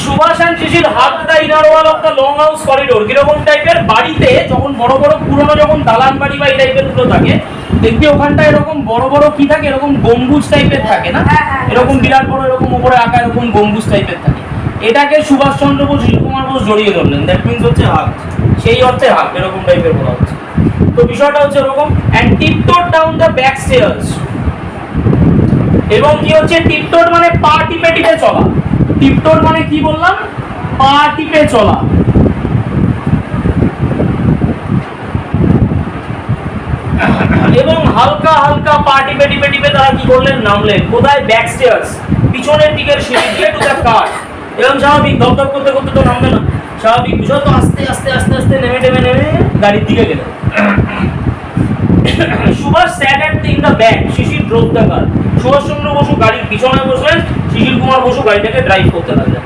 Subhash and Sisir হাত the inner wall of the long house corridor. কিরকম টাইপের বাড়িতে যখন বড় বড় পুরনো যখন দালান বাড়ি বা এই টাইপের গুলো থাকে, দেখবি ওখানটা এরকম বড় বড় কি থাকে, এরকম গম্বুজ টাইপের থাকে না, এরকম বিরাট বড় এরকম উপরে আঁকা এরকম গম্বুজ টাইপের থাকে। এটাকে সুভাষচন্দ্র বোস শিশির কুমার বোস জড়িয়ে ধরলেন, দ্যাট মিন্স হচ্ছে হাত, সেই অর্থে হাত এরকম টাইপের বলা হচ্ছে। তো বিষয়টা হচ্ছে এরকম, and tiptoed down the back stairs. এবং কি হচ্ছে টিপটোড মানে পা টিপে টিপে চলা। টিপটোড মানে কি বললাম, পা টিপে চলা। এবং হালকা হালকা পা টিপে টিপে টিপে তারা কি করলেন, নামলেন কোথায়, ব্যাক স্টেয়ার্স, পিছনের দিকের সিঁড়ি দিয়ে টু দ্য কার। এবং স্বাভাবিক দপদপ করতে করতে তো নামবে না, স্বাভাবিক বিষয় তো আস্তে আস্তে আস্তে আস্তে নেমে নেমে নেমে গাড়ির দিকে গেলেন। Subhash sat at in the back, Sisir drove the car. Subhash Chandra Bose গাড়ির পিছনে বসলেন, শিশির কুমার বসু গাড়িটাকে ড্রাইভ করতে লাগলেন।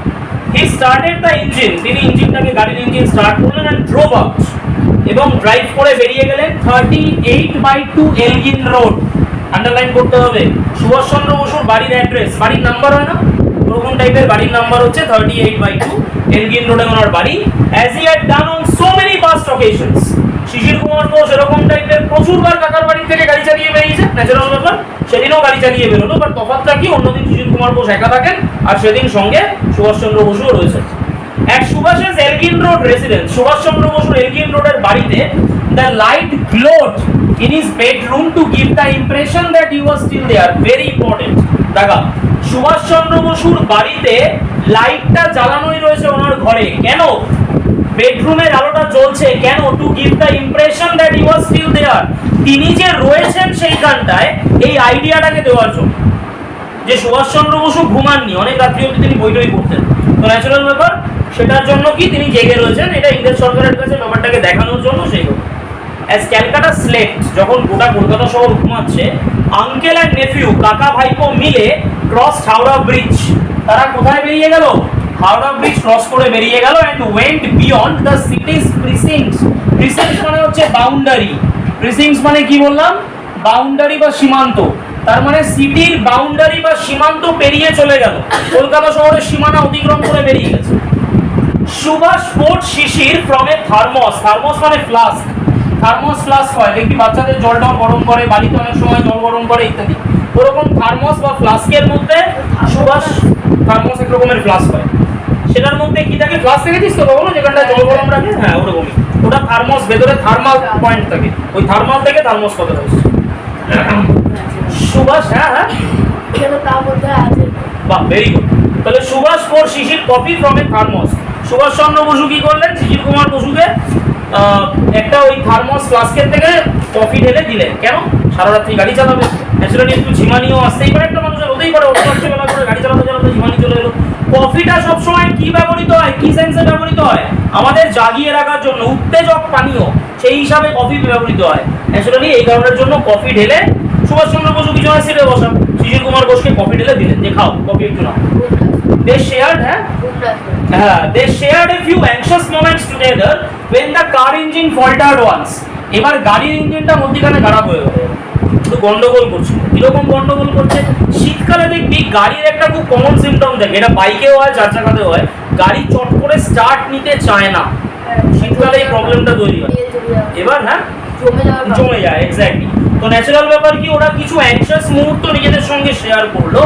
হি স্টার্টেড দ্য ইঞ্জিন, তিনি ইঞ্জিনটাকে গাড়ির ইঞ্জিন স্টার্ট করলেন এন্ড ড্রোভ আউট, এবং ড্রাইভ করে বেরিয়ে গেলেন 38/2 এলগিন রোড। আন্ডারলাইন করতে হবে, সুভাষচন্দ্র বসুর বাড়ির অ্যাড্রেস, বাড়ির নাম্বার হয় না ওরকম টাইপের, বাড়ির নাম্বার হচ্ছে 38/2 এলগিন রোডে ওনার বাড়ি। As he had done on so many past occasions, Sisir Kumar Bose এরকম টাইপের প্রচুরবার কাকার বাড়ি থেকে গাড়ি চালিয়ে বেরিয়েছে, ন্যাচারাল ব্যাপার, সেদিনও গাড়ি চালিয়ে বেরোলো। বাট তফাৎটা কি, অন্যদিন শিশির কুমার বোস একা থাকেন আর সেদিন সঙ্গে সুভাষচন্দ্র বসুও রয়েছে। এক সুভাষের এলগিন রোড রেসিডেন্স, সুভাষচন্দ্র বসুর এলগিন রোডের বাড়িতে the light glowed in his bedroom to give the impression that he was still there. Very important. দেখা, সুভাষচন্দ্র বসুর বাড়িতে লাইটটা জ্বালানোই রয়েছে ওনার ঘরে, কেন বেডরুমের আলোটা জ্বলছে, কেন, to give the impression that he was still there, তিনি যে রয়েছেন সেইখানটায়, এই আইডিয়াটাকে দেওয়ার জন্য যে সুভাষচন্দ্র বসু ঘুমাননি, অনেক রাত্রি অবধি তিনি বই করতেন, তো ন্যাচারাল ব্যাপার, সেটার জন্য কি তিনি জেগে রয়েছেন, এটা ইংরেজ সরকারের কাছে ব্যাপারটাকে দেখানোর জন্য সেই কথা। অ্যাজ ক্যালকাটা স্লেপ্ট, যখন গোটা কলকাতা শহর ঘুমাচ্ছে, আঙ্কেল অ্যান্ড নেফিউ, কাকা ভাইপো মিলে ক্রস হাওড়া ব্রিজ, তারা কোথায় বেরিয়ে গেল, হাওড়া ব্রিজ ক্রস করে বেরিয়ে গেল and went beyond the city's precincts. Precincts মানে হচ্ছে বাউন্ডারি, প্রিসিংস মানে কি বললাম, বাউন্ডারি বা সীমান্ত, তার মানে সিটির বাউন্ডারি বা সীমান্ত পেরিয়ে চলে গেল, কলকাতা শহরের সীমানা অতিক্রম করে বেরিয়ে গেছে। Subhash poured Sisir from a thermos, thermos মানে ফ্লাস্ক, থার্মস ফ্লাস্ক হয়, দেখবি বাচ্চাদের জল টল গরম করে, বাড়িতে অনেক সময় জল গরম করে ইত্যাদি, ওরকম থার্মস বা ফ্লাস্কের মধ্যে সুভাষ, থার্মস এক রকমের ফ্লাস্ক হয়, সেটার মধ্যে কি থাকে, ফ্লাস্ক দেখেছিস তো কখনো যেখানটা জল গরম রাখে, হ্যাঁ ওরকমই, ওটা থার্মস, ভেতরে থার্মাল পয়েন্ট থাকে, ওই থার্মাল থেকে থার্মস কথা হচ্ছে। সুভাষ, হ্যাঁ হ্যাঁ বাহ, ভেরি গুড। তাহলে Subhash for Sisir coffee from a thermos, Subhash Chandra Bose কি করলেন, শিশির কুমার বসুকে একটা ওই থার্মস ফ্লাস্কের থেকে কফি ঢেলে দিলেন, কেন, সারা রাত্রি গাড়ি চালাবে, ন্যাচারালি একটু ঝিমানিও আসতেই পারে, একটা মানুষের হতেই পারে, বেলা করে গাড়ি চালাতে চালাতে ঝিমানি চলে এলো। কফিটা সবসময় কি ব্যবহৃত হয়, কি সেন্সে ব্যবহৃত হয়, আমাদের জাগিয়ে রাখার জন্য, উত্তেজক পানীয়, সেই হিসাবে কফি ব্যবহৃত হয়, ন্যাচারালি এই কারণের জন্য কফি ঢেলে সুভাষচন্দ্র বসু পিছনে সিটে বসা, শিশির কুমার ঘোষকে কফি ঢেলে দিলেন যে খাও কফি একটু নাও। They shared, they shared a few anxious moments together when the car engine faltered once. এবার গাড়ির ইঞ্জিনটা মধ্যখানে খারাপ হয়ে গেল, একটু গন্ডগোল করছে। কিরকম গন্ডগোল করছে, শীতকালে দেখবি গাড়ির একটা খুব কমন সিমটম থাকে, এটা বাইকেও হয় চার চাকাতেও হয়, গাড়ি চট করে স্টার্ট নিতে চায় না, শীতকালে এই প্রবলেমটা তৈরি হয়। এবার হ্যাঁ জমে যায়, এক্স্যাক্টলি। তো ন্যাচারাল ব্যাপার কি, ওরা কিছু অ্যাংশাস মুহূর্ত নিজেদের সঙ্গে শেয়ার করলো,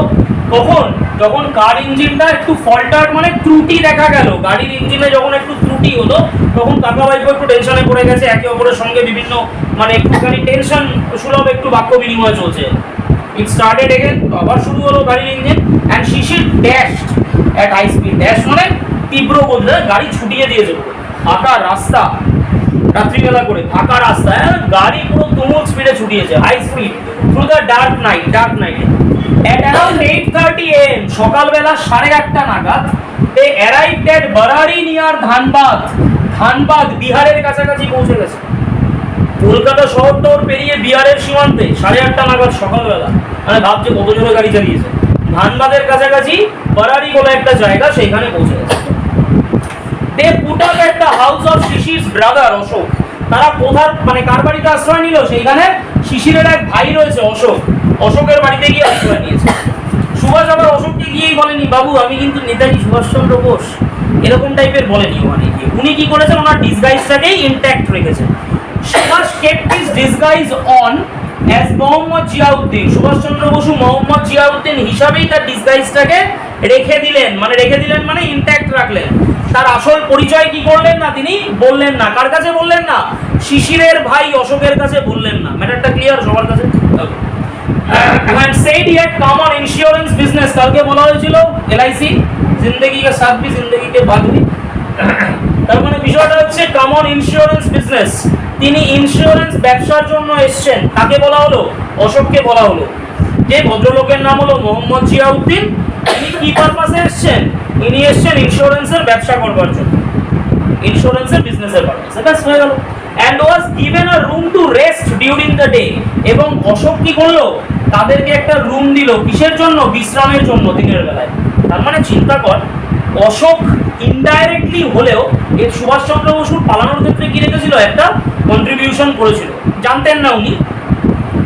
কখন, যখন কার ইঞ্জিনটা একটু ফল্টার্ড মানে ত্রুটি দেখা গেল, গাড়ির ইঞ্জিনে যখন একটু ত্রুটি হলো, তখন কাকা ভাইপো একটু টেনশনে পড়ে গেছে, একে অপরের সঙ্গে বিভিন্ন মানে একটুখানি টেনশন সুলভ একটু বাক্য বিনিময় চলছে। ইট স্টার্টেড এগেন, তো আবার শুরু হলো গাড়ির engine, and Shishir dashed at high speed, dash মানে তীব্র গতিতে গাড়ি ছুটিয়ে দিয়েছে, ফাঁকা রাস্তা, রাত্রিবেলা করে ফাঁকা রাস্তায় গাড়ি পুরো তুমুল স্পিডে ছুটিয়েছে, high speed through the dark night, dark নাইটে। At around 8:30 AM, সকালবেলা 8:30 নাগাদ, they arrived at Barari near Dhanbad, Dhanbad বিহারের কাছাকাছি পৌঁছে গেছে, কলকাতা শহরটা পেরিয়ে বিহারের সীমান্তে 8:30 নাগাদ সকালবেলা, মানে ভাবছে কত জোরে গাড়ি চালিয়েছে, ধানবাদের কাছাকাছি বারারি বলে একটা জায়গা, সেইখানে পৌঁছে গেছে। They put up at the house of Shishir's brother Ashok, তারা কোথার মানে কার বাড়িতে আশ্রয় নিল, সেইখানে শিশিরের এক ভাই রয়েছে অশোক, অশোকের বাড়িতে গিয়ে আশ্রয় নিয়েছে। সুভাষ আবার অশোককে গিয়েই বলেনি বাবু আমি কিন্তু নেতাজি সুভাষচন্দ্র বোস, এরকম টাইপের বলেনি। মানে উনি কি করেছেন, ওনার ডিসগাইজটাকেই ইনট্যাক্ট রেখেছেন। Subhash kept his disguise on as Mohammad Ziauddin. Subhash Chandra Basu Mohammad Ziauddin হিসাবেই তার ডিসগাইজটাকে রেখে দিলেন, মানে ইনট্যাক্ট রাখলেন। তার আসল পরিচয় কি করলেন না, তিনি বললেন না। কার কাছে বললেন না? শিশিরের ভাই অশোকের কাছে বললেন না। ম্যাটারটা ক্লিয়ার সবার কাছে? and said he had come on insurance business। কালকে বলা হয়েছিল এলআইসি, জিন্দেগি কা সাথ ভি জিন্দেগি কে বাদ ভি। তার মানে বিষয়টা হচ্ছে কাম অন ইন্স্যুরেন্স বিজনেস। তিনি ইন্স্যুরেন্স ব্যবসার জন্য এসেছেন। কাকে বলা হলো? অশোককে বলা হলো। যে ভদ্রলোকের নাম হলো মোহাম্মদ জিয়াউদ্দিন। তিনি কি পারপাসে এসেছেন? ইনি এসেছেন ইন্স্যুরেন্সের ব্যবসা করবার জন্য, ইন্স্যুরেন্সের বিজনেসের পারপাসে। ব্যাস হয়ে গেল। and was given a room to rest during the day। এবং অশোক কি করলো? তাদেরকে একটা রুম দিল। কিসের জন্য? বিশ্রামের জন্য দিনের বেলায়। তার মানে চিন্তা কর, অশোক ইনডাইরেক্টলি হলেও এই সুভাষচন্দ্র বসুর পালানোর ক্ষেত্রে কি রেখেছিল? একটা কন্ট্রিবিউশন করেছিল। জানতেন না উনি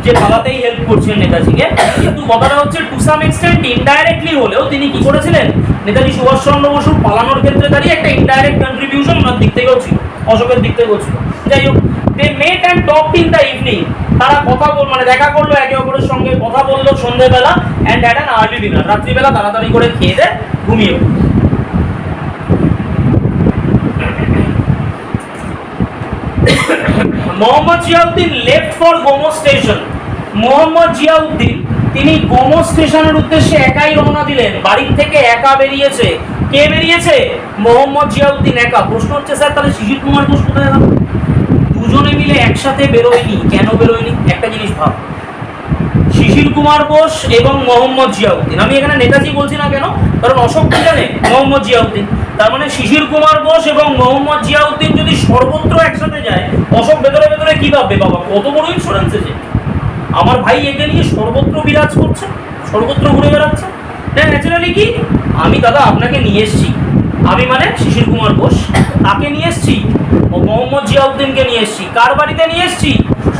যে পালাতেই হেল্প করছেন নেতাজিকে, কিন্তু কথাটা হচ্ছে টু সাম এক্সটেন্ট ইনডাইরেক্টলি হলেও তিনি কি করেছিলেন? নেতাজি সুভাষচন্দ্র বসুর পালানোর ক্ষেত্রে দাঁড়িয়ে একটা ইনডাইরেক্ট কন্ট্রিবিউশন ওনার দিক থেকেও ছিল, অশোকের দিক থেকেও ছিল। যাই হোক, they met and talked in the evening. তারা কথা মানে দেখা করলো, একে অপরের সঙ্গে কথা বললো সন্ধ্যেবেলা। And had an early dinner. রাত্রিবেলা তাড়াতাড়ি করে খেয়ে দেয়, ঘুমিয়ে পড়ল। Mohammad Ziauddin left for Gomoh station. Mohammad Ziauddin তিনি গোমো স্টেশনের উদ্দেশ্যে একাই রওনা দিলেন। বাড়ির থেকে একা বেরিয়েছে। কে বেরিয়েছে? মোহাম্মদ জিয়াউদ্দিন একা। প্রশ্ন হচ্ছে স্যার তাহলে শিশির কুমার বোস কোথায় গেল? দুজনে মিলে একসাথে বেরোয়নি। কেন বেরোয়নি? একটা জিনিস ভাব, শিশির কুমার বোস এবং মোহাম্মদ জিয়াউদ্দিন, আমি এখানে নেতাজি বলছি না কেন, কারণ অশোক কি জানে? মোহাম্মদ জিয়াউদ্দিন। তার মানে শিশির কুমার বোস এবং মোহাম্মদ জিয়াউদ্দিন যদি সর্বত্র একসাথে যায়, অশোক ভেতরে ভেতরে কি ভাববে? বাবা কত বড় ইন্স্যুরেন্স এজেন্ট, আমার ভাই একে নিয়ে সর্বত্র বিরাজ করছে, সর্বত্র ঘুরে বেড়াচ্ছে। ন্যাচারালি কি, আমি দাদা আপনাকে নিয়ে এসছি, আমি মানে শিশির কুমার বোস, তাকে নিয়ে এসছি, ও মোহাম্মদ জিয়াউদ্দিনকে নিয়ে এসছি। কার বাড়িতে নিয়ে এসছি?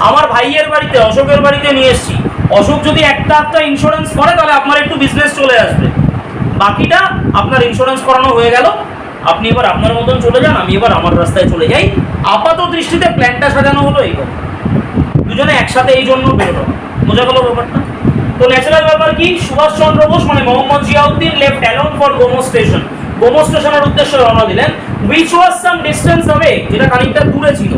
আমার ভাইয়ের বাড়িতে, অশোকের বাড়িতে নিয়ে এসছি। অশোক যদি একটা ইন্স্যুরেন্স করে তাহলে আপনার একটু বিজনেস চলে আসবে, বাকিটা আপনার ইন্স্যুরেন্স করানো হয়ে গেল, আপনি এবার আপনার মতন চলে যান, আমি এবার আমার রাস্তায় চলে যাই। আপাত দৃষ্টিতে প্ল্যানটা সাজানো হলো এই কথা, দুজনে একসাথে এই জন্য বেরোলো। বোঝা গেল ব্যাপারটা? তো ন্যাচারাল ব্যাপার কি, সুভাষচন্দ্র বোস মানে Mohammad Ziauddin left alone for Gomoh station. Gomoh স্টেশনের উদ্দেশ্যে রওনা দিলেন। which was some distance away, যেটা খানিকটা দূরে ছিল।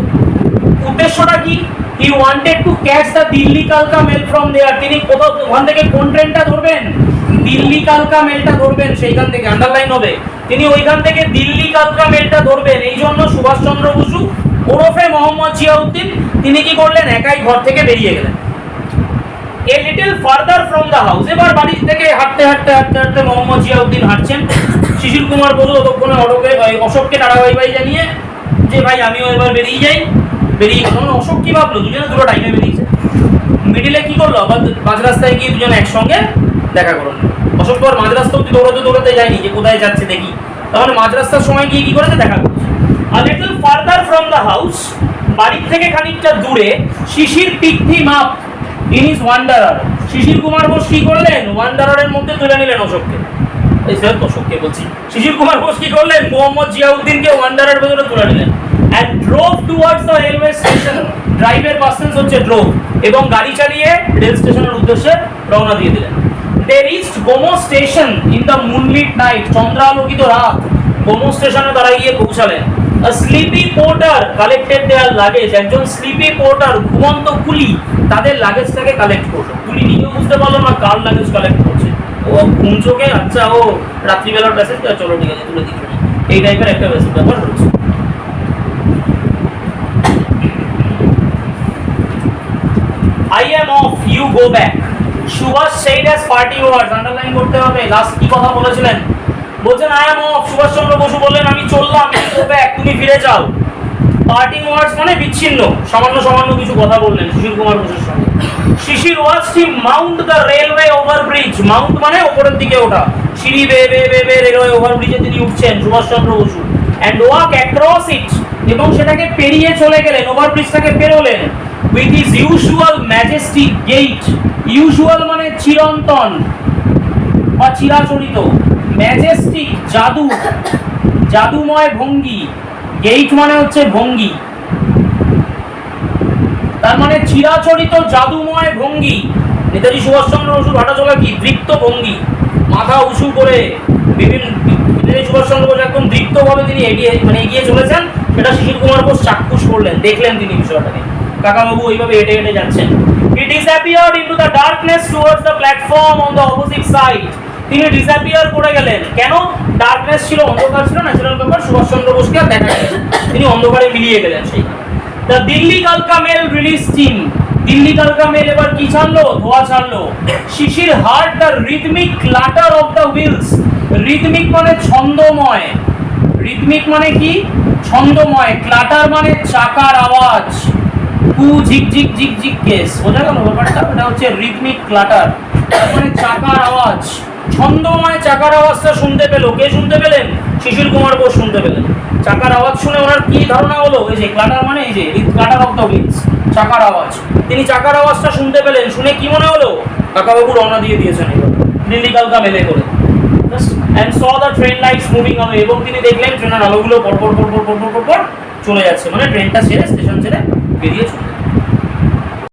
উদ্দেশ্যটা কি? he wanted to catch the Delhi কালকা মেল from there। তিনি কোথাও ওখান থেকে কোন ট্রেনটা ধরবেন? দিল্লি কালকা মেলটা ধরবেন, সেইখান থেকে আন্ডারলাইন হবে। তিনি ওইখান থেকে দিল্লি কালকা মেলটা ধরবেন। এই জন্য সুভাষচন্দ্র বসু ওরফে মোহাম্মদ জিয়াউদ্দিন তিনি কি করলেন? একাই ঘর থেকে বেরিয়ে গেলেন। a little further from the house। এবার বাড়ি থেকে হাঁটতে হাঁটতে হাঁটতে হাঁটতে মোহাম্মদ জিয়াউদ্দিন হাঁটছেন। শিশির কুমার বসু ততক্ষণে অশোককে টাটা বাই বাই জানিয়ে যে ভাই আমিও এবার বেরিয়ে যাই। বেরিয়ে তখন অশোক কি ভাবলো? দুজনে দুটো টাইমে বেরিয়েছে। মিডিলে কি করলো? আবার মাঝ রাস্তায় গিয়ে দুজনে একসঙ্গে দেখা করলো। অশোক তো আর মাঝ রাস্তা অব্দি দৌড়াতে দৌড়াতে যায়নি যে কোথায় যাচ্ছে দেখি, তখন মাঝ রাস্তার সময় গিয়ে কি করেছে? দেখা করছে। a little further from the house, বাড়ির থেকে খানিকটা দূরে, শিশির picked him up in his wanderer। শিশির কুমার বোস কি করলেন? ওয়ান্ডারারের মধ্যে তুলে নিলেন অশোককে। এই স্যার অশোককে বলছি, শিশির কুমার বোস কি করলেন? মোহাম্মদ জিয়াউদ্দিনকে ওয়ান্ডারারের ভেতরে তুলে নিলেন। and drove towards the railway station। ড্রাইভের পার্সেন্স হচ্ছে ড্রোভ, এবং গাড়ি চালিয়ে রেল স্টেশনের উদ্দেশ্যে রওনা দিয়ে দিলেন। they reached Gomoh station in the moonlit night। চন্দ্রালোকিত রাত। গোমো স্টেশনে তারা গিয়ে পৌঁছালেন। a sleepy porter collected their luggage। একজন স্লিপি পোর্টার, ঘুমন্ত কুলি, তাদের লাগেজটাকে কালেক্ট করলো। কুলি নিজেও বুঝতে পারলো না কার লাগেজ কালেক্ট করছে। ও ঘুম চোখে, আচ্ছা ও রাত্রিবেলার প্যাসেজ, চলো ঠিক আছে তুলে দিচ্ছি, এই টাইপের একটা ব্যাপার হচ্ছে। I am off, you go back। Subhash said as parting words। Underline করতে হবে, লাস্ট কি কথা বলেছিলেন? বলছেন I am off। Subhash Chandra Basu বললেন আমি চললাম, you go back, তুমি ফিরে যাও। পার্টিং ওয়ার্ডস মানে বিচ্ছিন্ন, সামান্য সামান্য কিছু কথা বললেন শিশির কুমার বসুর সঙ্গে। Sisir was he mount the railway overbridge. Mount মানে ওপরের দিকে ওঠা, সিঁড়ি বেয়ে বেয়ে বেয়ে বেয়ে রেলওয়ে ওভারব্রিজে তিনি উঠছেন Subhash Chandra Bose. And walk across it, এবং সেটাকে পেরিয়ে চলে গেলেন, ওভারব্রিজটাকে পেরোলেন। With his usual majestic gait. Usual মানে চিরন্তন, বা চিরাচরিত, ম্যাজেস্টিক জাদু, জাদুময় ভঙ্গি, গেইট মানে হচ্ছে ভঙ্গি, তার মানে চিরাচরিত জাদুময় ভঙ্গি। নেতাজি সুভাষচন্দ্র বসুর হাঁটাচলা কি দৃপ্ত ভঙ্গি, মাথা উঁচু করে বিভিন্ন, নেতাজি সুভাষচন্দ্র বসু একদম দৃপ্তভাবে তিনি এগিয়ে চলেছেন, সেটা শিশির কুমার বোস চাক্ষুষ করলেন, দেখলেন তিনি বিষয়টাকে। কাকাবাবু ওইভাবে হেঁটে হেঁটে যাচ্ছেন। He disappeared into the darkness towards the platform on the opposite side. তিনি ডিসঅ্যাপিয়ার করে গেলেন। কেন? ডার্কনেস ছিল, অন্ধকার ছিল, ন্যাচারাল ব্যাপার, সুভাষচন্দ্র বোসকে আর দেখা গেল, তিনি অন্ধকারে মিলিয়ে গেলেন সেই। দ্য দিল্লি কালকা মেল রিলিজ টিম, দিল্লি কালকা মেল এবার কি ছাড়লো? ধোয়া ছাড়লো। Sisir heard the rhythmic clatter of the wheels, rhythmic মানে ছন্দময়, রিদমিক মানে কি? ছন্দময়, ক্লাটার মানে চাকার আওয়াজ, কু ঝিকঝিক ঝিকঝিক কেস, বোঝা গেল ব্যাপারটা? এটা হচ্ছে রিদমিক ক্লাটার, মানে চাকার আওয়াজ, ছন্দময় চাকার আওয়াজটা শুনতে পেল। কে শুনতে পেলেন? শিশির কুমার বোস শুনতে পেলেন। চাকার আওয়াজ শুনে ওনার কি ধারণা হলো? এই যে ক্লাটার মানে এই যে ক্লাটার অফ দ্য হুইলস, চাকার আওয়াজ। তিনি চাকার আওয়াজটা শুনতে পেলেন, শুনে কি মনে হলো? কাকাবাবু রওনা দিয়ে দিয়েছেন এবার দিল্লি কালকা মেলে করে। and saw the train lights moving away, এবং তিনি দেখলেন ট্রেনের আলোগুলো পরপর পরপর পরপর পরপর চলে যাচ্ছে, মানে ট্রেনটা ছেড়ে, স্টেশন ছেড়ে বেরিয়ে চলে